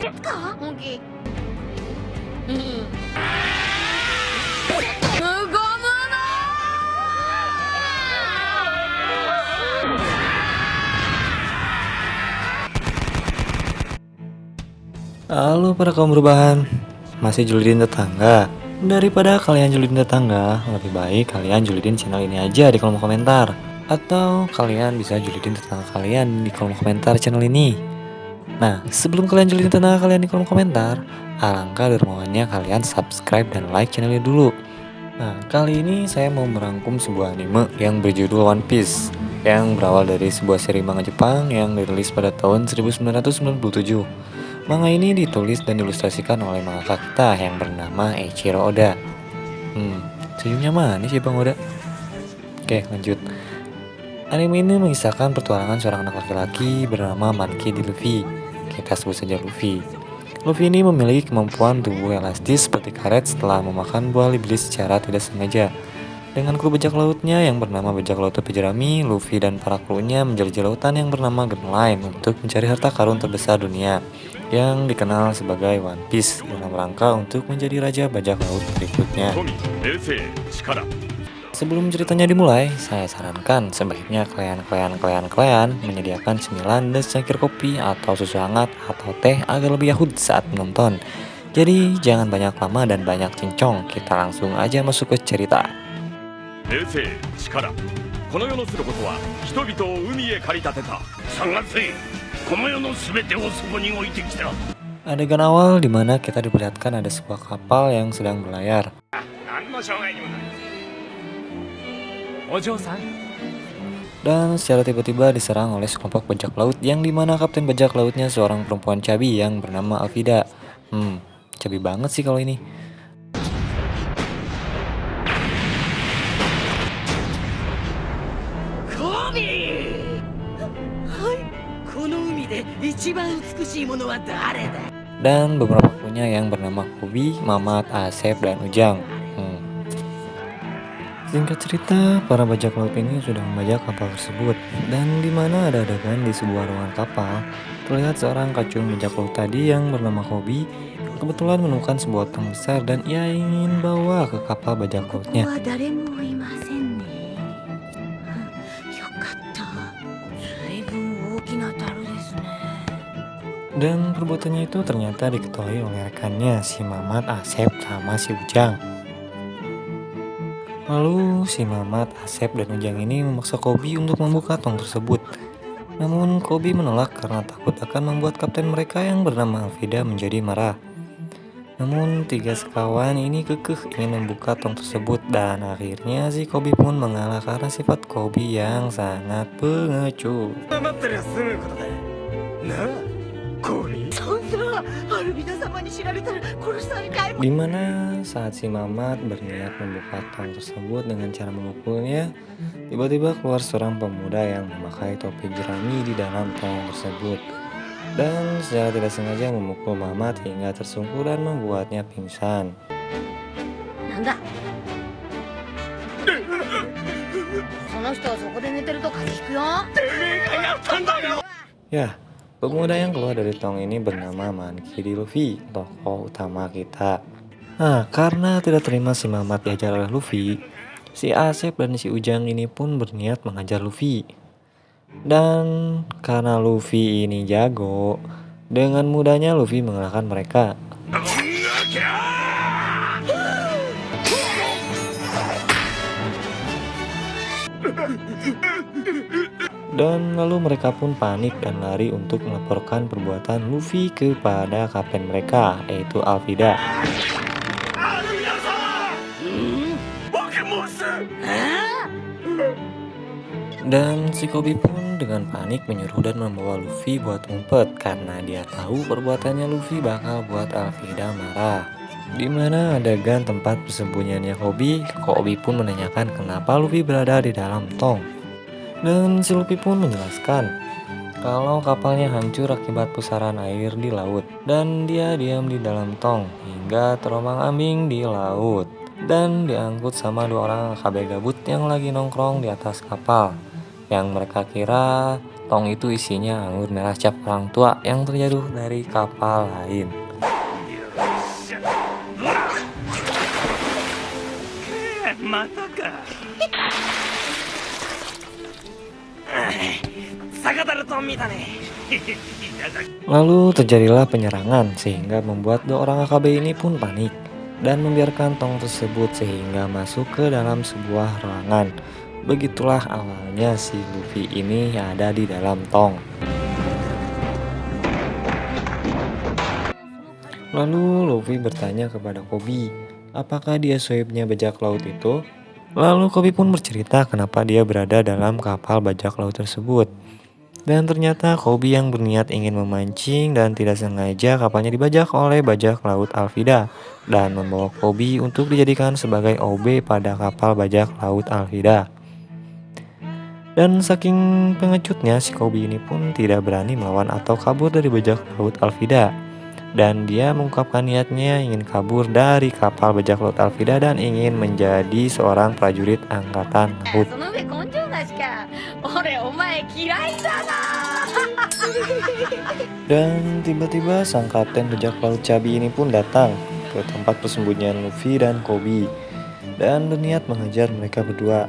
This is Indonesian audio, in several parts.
Oke. Halo para kaum perubahan, masih julidin tetangga? Daripada kalian julidin tetangga, lebih baik kalian julidin channel ini aja di kolom komentar. Atau kalian bisa julidin tetangga kalian di kolom komentar channel ini. Nah, sebelum kalian julidin tetangga kalian di kolom komentar, alangkah dermawannya kalian subscribe dan like channel ini dulu. Nah, kali ini saya mau merangkum sebuah anime yang berjudul One Piece, yang berawal dari sebuah seri manga Jepang yang dirilis pada tahun 1997. Manga ini ditulis dan diilustrasikan oleh mangaka kita yang bernama Eiichiro Oda. Senyumnya manis ya Bang Oda. Oke, lanjut. Anime ini mengisahkan petualangan seorang anak laki-laki bernama Monkey D. Luffy. Kita sebut saja Luffy. Luffy ini memiliki kemampuan tubuh elastis seperti karet setelah memakan buah iblis secara tidak sengaja. Dengan kru bajak lautnya yang bernama bajak laut tepi jerami, Luffy dan para krunya menjelajah lautan yang bernama Grand Line untuk mencari harta karun terbesar dunia yang dikenal sebagai One Piece dalam rangka untuk menjadi raja bajak laut berikutnya. Sebelum ceritanya dimulai, saya sarankan sebaiknya kalian menyediakan cemilan dan secangkir kopi atau susu hangat atau teh agar lebih yahut saat menonton. Jadi jangan banyak lama dan banyak cincong, kita langsung aja masuk ke cerita. Adegan awal dimana kita diperlihatkan ada sebuah kapal yang sedang berlayar. Dan secara tiba-tiba diserang oleh sekelompok bajak laut yang dimana kapten bajak lautnya seorang perempuan cabi yang bernama Alvida. Cabi banget sih kalau ini. Dan beberapa krunya yang bernama Kobi, Mamat, Asep, dan Ujang. Singkat cerita, para bajak laut ini sudah membajak kapal tersebut, dan di mana ada adegan di sebuah ruangan kapal, terlihat seorang kacung bajak laut tadi yang bernama Kobi kebetulan menemukan sebuah tong besar dan ia ingin bawa ke kapal bajak lautnya. Dan perbuatannya itu ternyata diketahui oleh rekannya si Mamat, Asep, sama si Ujang. Lalu si Mamat, Asep, dan Ujang ini memaksa Kobi untuk membuka tong tersebut. Namun Kobi menolak karena takut akan membuat kapten mereka yang bernama Alvida menjadi marah. Namun tiga sekawan ini kekeh ingin membuka tong tersebut dan akhirnya si Kobi pun mengalah karena sifat Kobi yang sangat pengecut. Dimana saat si Mamat berniat membuka tong tersebut dengan cara memukulnya, tiba-tiba keluar seorang pemuda yang memakai topi jerami di dalam tong tersebut dan secara tidak sengaja memukul Mamat hingga tersungkur dan membuatnya pingsan. Ya, pemuda yang keluar dari tong ini bernama Monkey D. Luffy, tokoh utama kita. Nah, karena tidak terima si Mamat diajar oleh Luffy, si Asep dan si Ujang ini pun berniat mengajar Luffy. Dan karena Luffy ini jago, dengan mudahnya Luffy mengalahkan mereka. Dan lalu mereka pun panik dan lari untuk melaporkan perbuatan Luffy kepada kapten mereka, yaitu Alvida. Dan si Kobi pun dengan panik menyuruh dan membawa Luffy buat ngumpet karena dia tahu perbuatannya Luffy bakal buat Alvida marah. Dimana adegan tempat persembunyiannya Kobi pun menanyakan kenapa Luffy berada di dalam tong. Dan si Luffy pun menjelaskan kalau kapalnya hancur akibat pusaran air di laut dan dia diam di dalam tong hingga terombang-ambing di laut dan diangkut sama dua orang AKB gabut yang lagi nongkrong di atas kapal yang mereka kira tong itu isinya anggur merah cap orang tua yang terjatuh dari kapal lain. Lalu terjadilah penyerangan sehingga membuat dua orang AKB ini pun panik dan membiarkan tong tersebut sehingga masuk ke dalam sebuah ruangan. Begitulah awalnya si Luffy ini ada di dalam tong. Lalu Luffy bertanya kepada Koby, apakah dia sohibnya bajak laut itu? Lalu Koby pun bercerita kenapa dia berada dalam kapal bajak laut tersebut. Dan ternyata Koby yang berniat ingin memancing dan tidak sengaja kapalnya dibajak oleh bajak laut Alvida dan membawa Koby untuk dijadikan sebagai OB pada kapal bajak laut Alvida. Dan saking pengecutnya si Koby ini pun tidak berani melawan atau kabur dari bajak laut Alvida. Dan dia mengungkapkan niatnya ingin kabur dari kapal bajak laut Alvida dan ingin menjadi seorang prajurit angkatan laut. Dan tiba-tiba sang kapten bajak laut Chubby ini pun datang ke tempat persembunyian Luffy dan Koby dan berniat mengejar mereka berdua.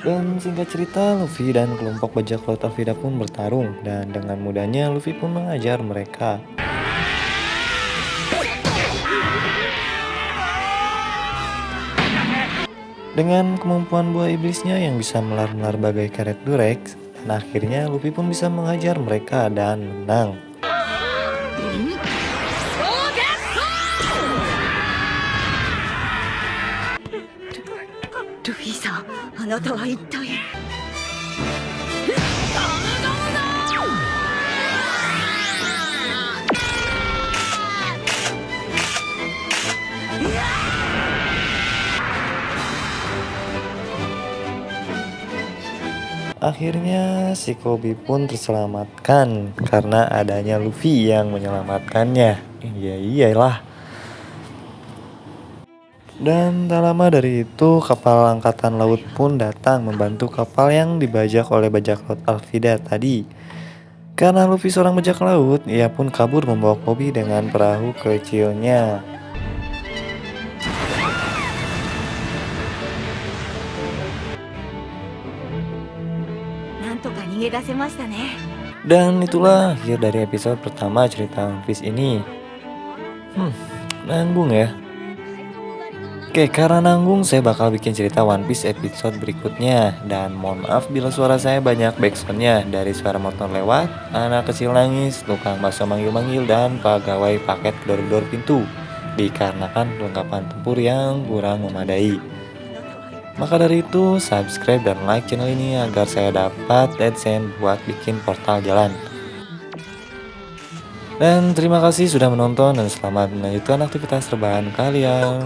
Dan singkat cerita, Luffy dan kelompok bajak laut Alvida pun bertarung dan dengan mudahnya Luffy pun mengajar mereka. Dengan kemampuan buah iblisnya yang bisa melar-melar bagai karet Durex, dan akhirnya Luffy pun bisa mengajar mereka dan menang. Luffy-san, あなたは一体。Akhirnya si Koby pun terselamatkan karena adanya Luffy yang menyelamatkannya. Iyalah. Dan tak lama dari itu kapal angkatan laut pun datang membantu kapal yang dibajak oleh bajak laut Alvida tadi. Karena Luffy seorang bajak laut, ia pun kabur membawa Koby dengan perahu kecilnya. Dan itulah akhir dari episode pertama cerita One Piece ini. Nanggung ya. Oke, karena nanggung saya bakal bikin cerita One Piece episode berikutnya. Dan mohon maaf bila suara saya banyak backsoundnya, dari suara motor lewat, anak kecil nangis, tukang bakso manggil-manggil, dan pegawai paket gedor-gedor pintu, dikarenakan perlengkapan tempur yang kurang memadai. Maka dari itu, subscribe dan like channel ini agar saya dapat AdSense buat bikin portal jalan. Dan terima kasih sudah menonton dan selamat melanjutkan aktivitas rebahan kalian.